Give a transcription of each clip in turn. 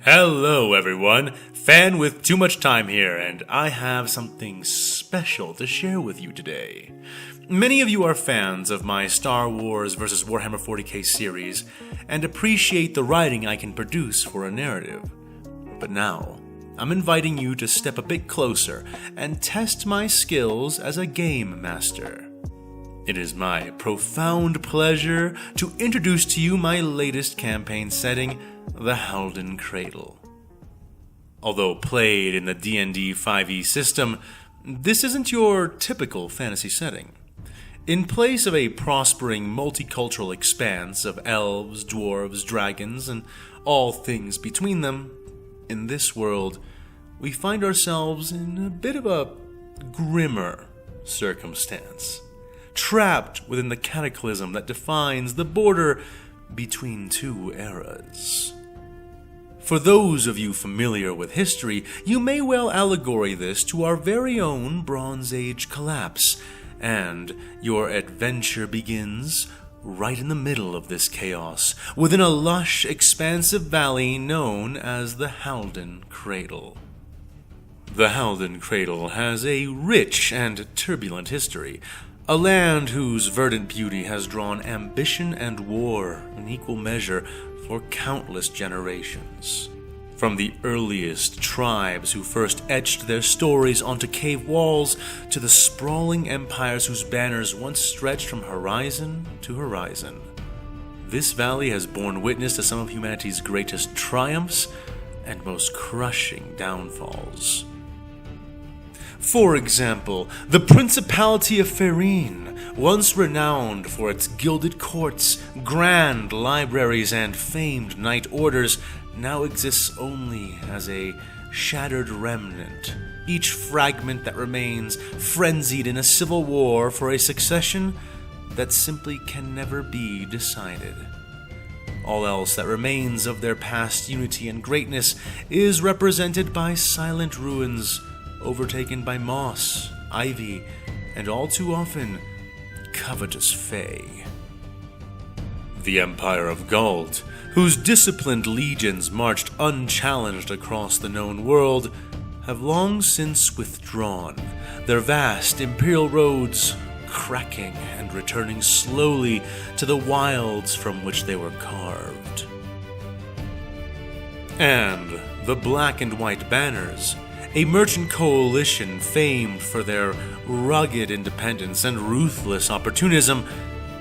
Hello everyone, Fan with too much time here, and I have something special to share with you today. Many of you are fans of my Star Wars vs. Warhammer 40k series, and appreciate the writing I can produce for a narrative. But now, I'm inviting you to step a bit closer and test my skills as a game master. It is my profound pleasure to introduce to you my latest campaign setting, the Halden Cradle. Although played in the D&D 5e system, this isn't your typical fantasy setting. In place of a prospering multicultural expanse of elves, dwarves, dragons, and all things between them, in this world, we find ourselves in a bit of a grimmer circumstance, trapped within the cataclysm that defines the border between two eras. For those of you familiar with history, you may well allegory this to our very own Bronze Age collapse, and your adventure begins right in the middle of this chaos, within a lush, expansive valley known as the Halden Cradle. The Halden Cradle has a rich and turbulent history, a land whose verdant beauty has drawn ambition and war in equal measure for countless generations. From the earliest tribes who first etched their stories onto cave walls, to the sprawling empires whose banners once stretched from horizon to horizon, this valley has borne witness to some of humanity's greatest triumphs and most crushing downfalls. For example, the Principality of Ferine, once renowned for its gilded courts, grand libraries, and famed knight orders, now exists only as a shattered remnant, each fragment that remains frenzied in a civil war for a succession that simply can never be decided. All else that remains of their past unity and greatness is represented by silent ruins, overtaken by moss, ivy, and all too often, covetous fae. The Empire of Gald, whose disciplined legions marched unchallenged across the known world, have long since withdrawn, their vast imperial roads cracking and returning slowly to the wilds from which they were carved. And the black and white banners, a merchant coalition famed for their rugged independence and ruthless opportunism,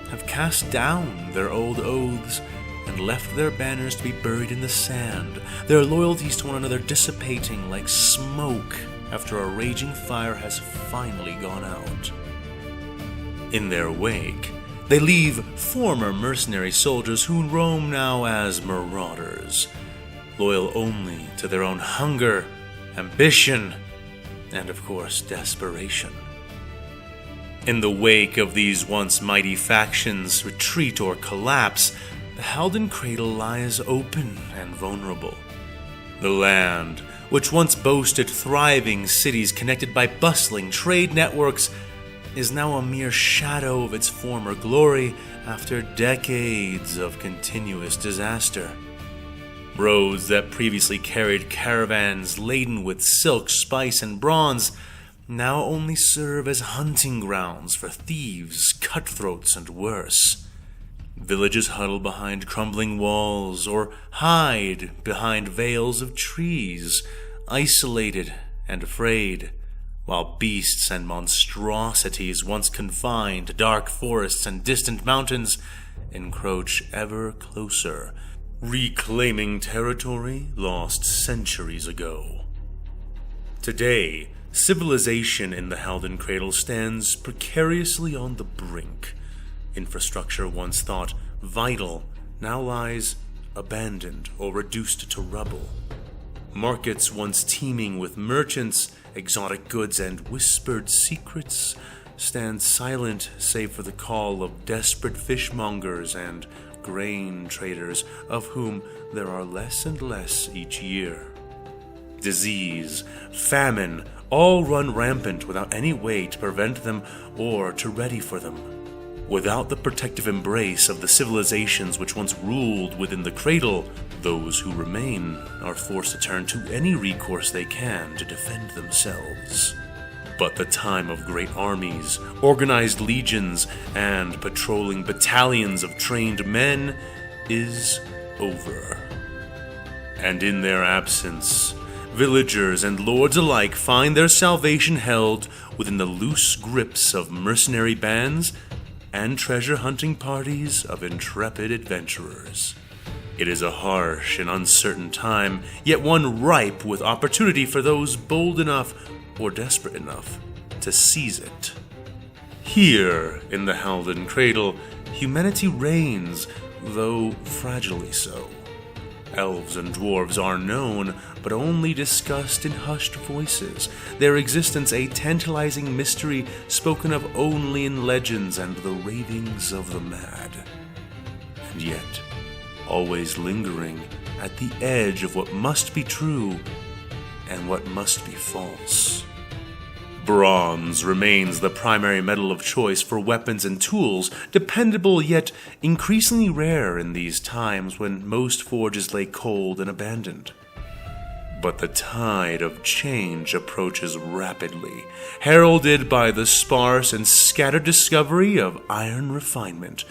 have cast down their old oaths and left their banners to be buried in the sand, their loyalties to one another dissipating like smoke after a raging fire has finally gone out. In their wake, they leave former mercenary soldiers who roam now as marauders, loyal only to their own hunger, ambition, and of course desperation. In the wake of these once mighty factions' retreat or collapse, the Halden Cradle lies open and vulnerable. The land, which once boasted thriving cities connected by bustling trade networks, is now a mere shadow of its former glory after decades of continuous disaster. Roads that previously carried caravans laden with silk, spice, and bronze now only serve as hunting grounds for thieves, cutthroats, and worse. Villages huddle behind crumbling walls or hide behind veils of trees, isolated and afraid, while beasts and monstrosities once confined to dark forests and distant mountains encroach ever closer, reclaiming territory lost centuries ago. Today, civilization in the Halden Cradle stands precariously on the brink. Infrastructure once thought vital now lies abandoned or reduced to rubble. Markets once teeming with merchants, exotic goods, and whispered secrets stand silent save for the call of desperate fishmongers and grain traders, of whom there are less and less each year. Disease, famine, all run rampant without any way to prevent them or to ready for them. Without the protective embrace of the civilizations which once ruled within the cradle, those who remain are forced to turn to any recourse they can to defend themselves. But the time of great armies, organized legions, and patrolling battalions of trained men is over. And in their absence, villagers and lords alike find their salvation held within the loose grips of mercenary bands and treasure-hunting parties of intrepid adventurers. It is a harsh and uncertain time, yet one ripe with opportunity for those bold enough or desperate enough to seize it. Here, in the Halden Cradle, humanity reigns, though fragilely so. Elves and dwarves are known, but only discussed in hushed voices, their existence a tantalizing mystery spoken of only in legends and the ravings of the mad. And yet, always lingering at the edge of what must be true and what must be false. Bronze remains the primary metal of choice for weapons and tools, dependable yet increasingly rare in these times when most forges lay cold and abandoned. But the tide of change approaches rapidly, heralded by the sparse and scattered discovery of iron refinement,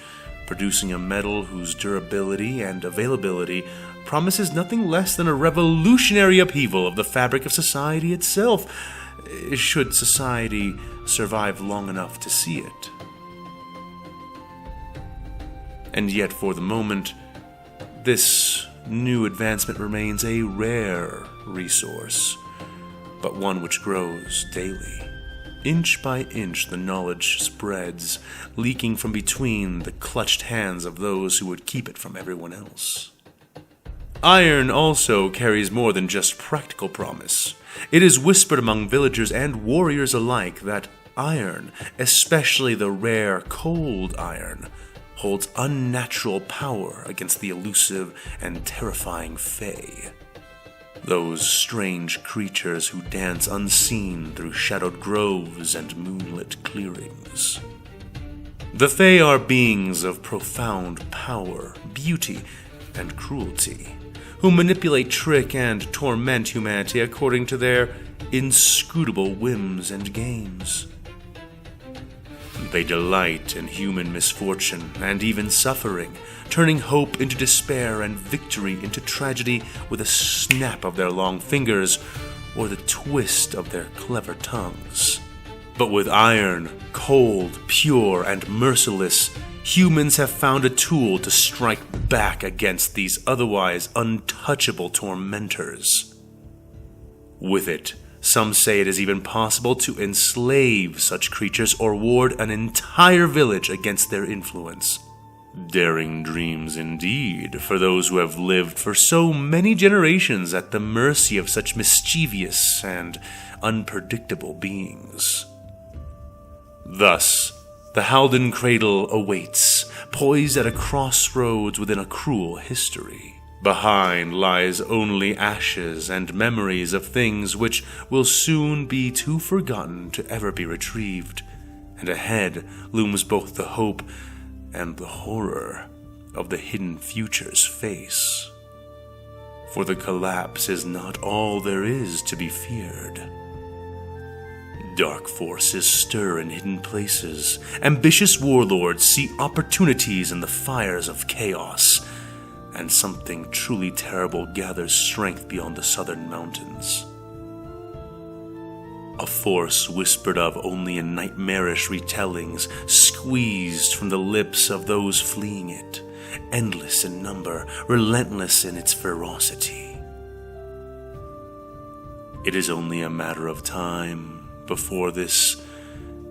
producing a metal whose durability and availability promises nothing less than a revolutionary upheaval of the fabric of society itself, should society survive long enough to see it. And yet, for the moment, this new advancement remains a rare resource, but one which grows daily. Inch by inch, the knowledge spreads, leaking from between the clutched hands of those who would keep it from everyone else. Iron also carries more than just practical promise. It is whispered among villagers and warriors alike that iron, especially the rare cold iron, holds unnatural power against the elusive and terrifying Fae. Those strange creatures who dance unseen through shadowed groves and moonlit clearings. The Fae are beings of profound power, beauty, and cruelty, who manipulate, trick, and torment humanity according to their inscrutable whims and games. They delight in human misfortune and even suffering, turning hope into despair and victory into tragedy with a snap of their long fingers or the twist of their clever tongues. But with iron, cold, pure, and merciless, humans have found a tool to strike back against these otherwise untouchable tormentors. With it, some say it is even possible to enslave such creatures or ward an entire village against their influence. Daring dreams indeed for those who have lived for so many generations at the mercy of such mischievous and unpredictable beings. Thus, the Halden Cradle awaits, poised at a crossroads within a cruel history. Behind lies only ashes and memories of things which will soon be too forgotten to ever be retrieved, and ahead looms both the hope and the horror of the hidden future's face. For the collapse is not all there is to be feared. Dark forces stir in hidden places. Ambitious warlords see opportunities in the fires of chaos, and something truly terrible gathers strength beyond the southern mountains. A force whispered of only in nightmarish retellings, squeezed from the lips of those fleeing it, endless in number, relentless in its ferocity. It is only a matter of time before this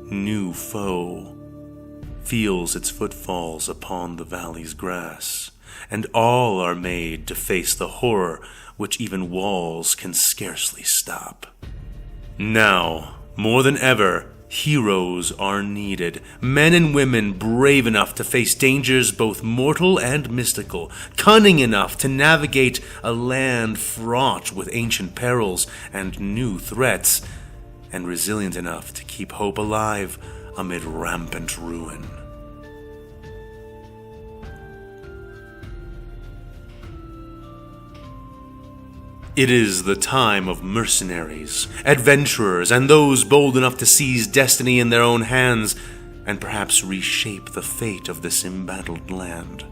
new foe feels its footfalls upon the valley's grass, and all are made to face the horror which even walls can scarcely stop. Now, more than ever, heroes are needed, men and women brave enough to face dangers both mortal and mystical, cunning enough to navigate a land fraught with ancient perils and new threats, and resilient enough to keep hope alive amid rampant ruin. It is the time of mercenaries, adventurers, and those bold enough to seize destiny in their own hands and perhaps reshape the fate of this embattled land.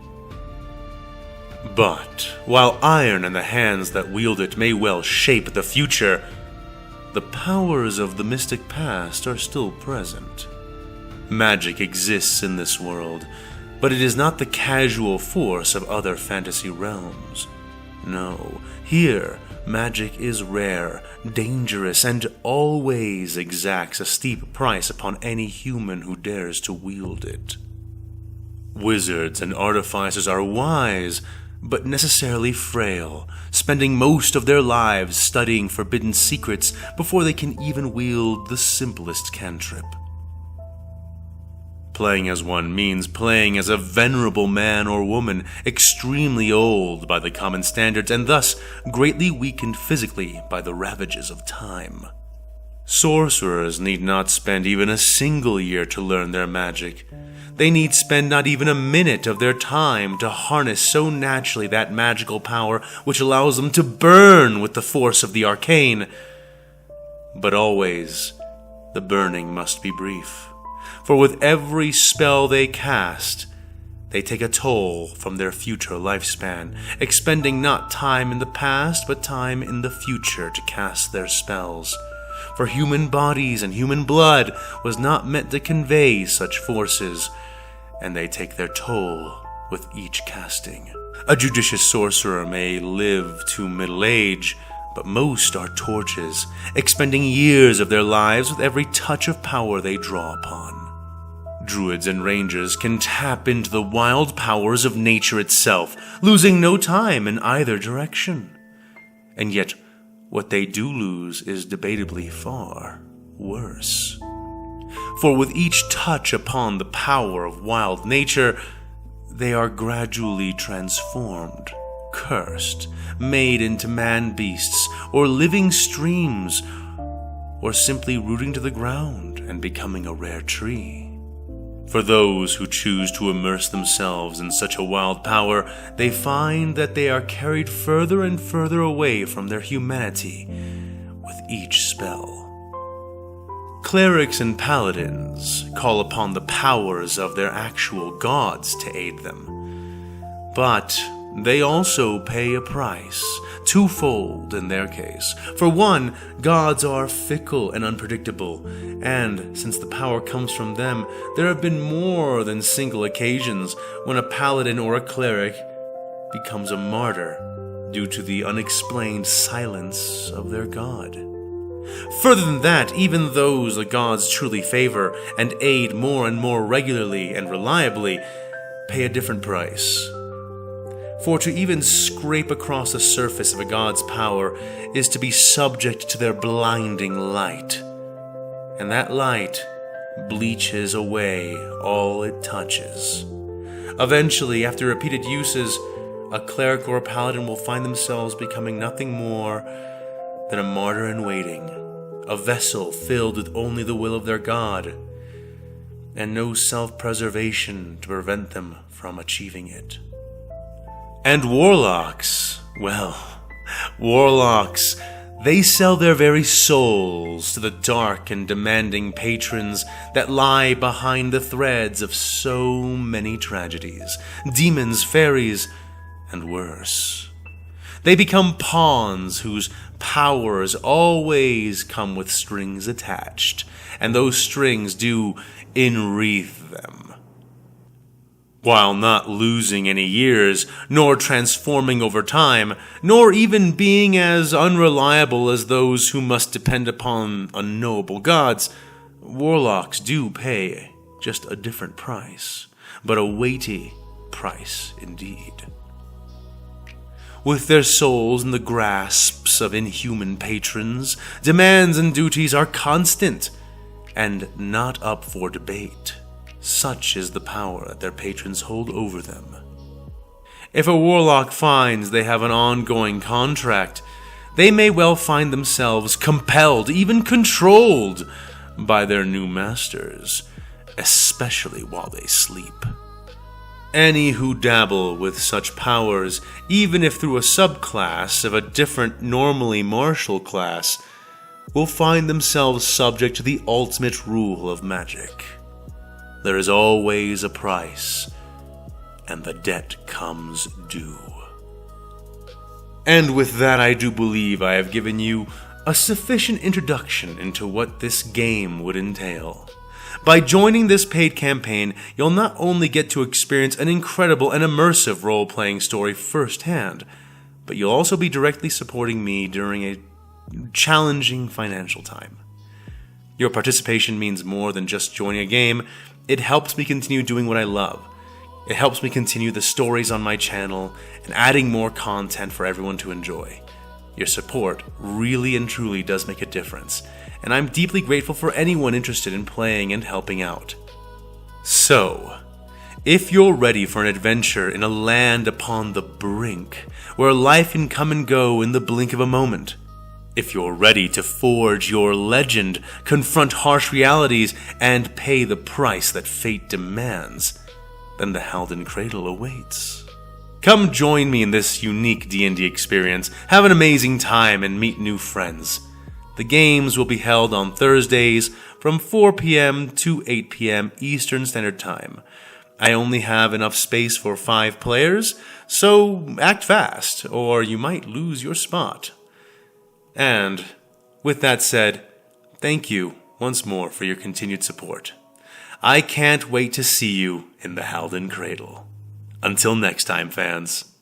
But while iron in the hands that wield it may well shape the future, the powers of the mystic past are still present. Magic exists in this world, but it is not the casual force of other fantasy realms. No, here magic is rare, dangerous, and always exacts a steep price upon any human who dares to wield it. Wizards and artificers are wise, but necessarily frail, spending most of their lives studying forbidden secrets before they can even wield the simplest cantrip. Playing as one means playing as a venerable man or woman, extremely old by the common standards, and thus greatly weakened physically by the ravages of time. Sorcerers need not spend even a single year to learn their magic. They need spend not even a minute of their time to harness so naturally that magical power which allows them to burn with the force of the arcane. But always, the burning must be brief. For with every spell they cast, they take a toll from their future lifespan, expending not time in the past, but time in the future to cast their spells. For human bodies and human blood was not meant to convey such forces, and they take their toll with each casting. A judicious sorcerer may live to middle age, but most are torches, expending years of their lives with every touch of power they draw upon. Druids and rangers can tap into the wild powers of nature itself, losing no time in either direction. And yet, what they do lose is debatably far worse. For with each touch upon the power of wild nature, they are gradually transformed, cursed, made into man-beasts, or living streams, or simply rooting to the ground and becoming a rare tree. For those who choose to immerse themselves in such a wild power, they find that they are carried further and further away from their humanity with each spell. Clerics and paladins call upon the powers of their actual gods to aid them, but they also pay a price, twofold in their case. For one, gods are fickle and unpredictable, and since the power comes from them, there have been more than single occasions when a paladin or a cleric becomes a martyr due to the unexplained silence of their god. Further than that, even those the gods truly favor and aid more and more regularly and reliably pay a different price. For to even scrape across the surface of a god's power is to be subject to their blinding light. And that light bleaches away all it touches. Eventually, after repeated uses, a cleric or a paladin will find themselves becoming nothing more than a martyr in waiting, a vessel filled with only the will of their god, and no self-preservation to prevent them from achieving it. And warlocks, they sell their very souls to the dark and demanding patrons that lie behind the threads of so many tragedies, demons, fairies, and worse. They become pawns whose powers always come with strings attached, and those strings do enwreath them. While not losing any years, nor transforming over time, nor even being as unreliable as those who must depend upon unknowable gods, warlocks do pay just a different price, but a weighty price indeed. With their souls in the grasps of inhuman patrons, demands and duties are constant and not up for debate. Such is the power that their patrons hold over them. If a warlock finds they have an ongoing contract, they may well find themselves compelled, even controlled, by their new masters, especially while they sleep. Any who dabble with such powers, even if through a subclass of a different, normally martial class, will find themselves subject to the ultimate rule of magic. There is always a price, and the debt comes due. And with that, I do believe I have given you a sufficient introduction into what this game would entail. By joining this paid campaign, you'll not only get to experience an incredible and immersive role-playing story firsthand, but you'll also be directly supporting me during a challenging financial time. Your participation means more than just joining a game. It helps me continue doing what I love. It helps me continue the stories on my channel and adding more content for everyone to enjoy. Your support really and truly does make a difference, and I'm deeply grateful for anyone interested in playing and helping out. So, if you're ready for an adventure in a land upon the brink, where life can come and go in the blink of a moment, if you're ready to forge your legend, confront harsh realities, and pay the price that fate demands, then the Halden Cradle awaits. Come join me in this unique D&D experience, have an amazing time, and meet new friends. The games will be held on Thursdays from 4 p.m. to 8 p.m. Eastern Standard Time. I only have enough space for 5 players, so act fast, or you might lose your spot. And, with that said, thank you once more for your continued support. I can't wait to see you in the Halden Cradle. Until next time, fans.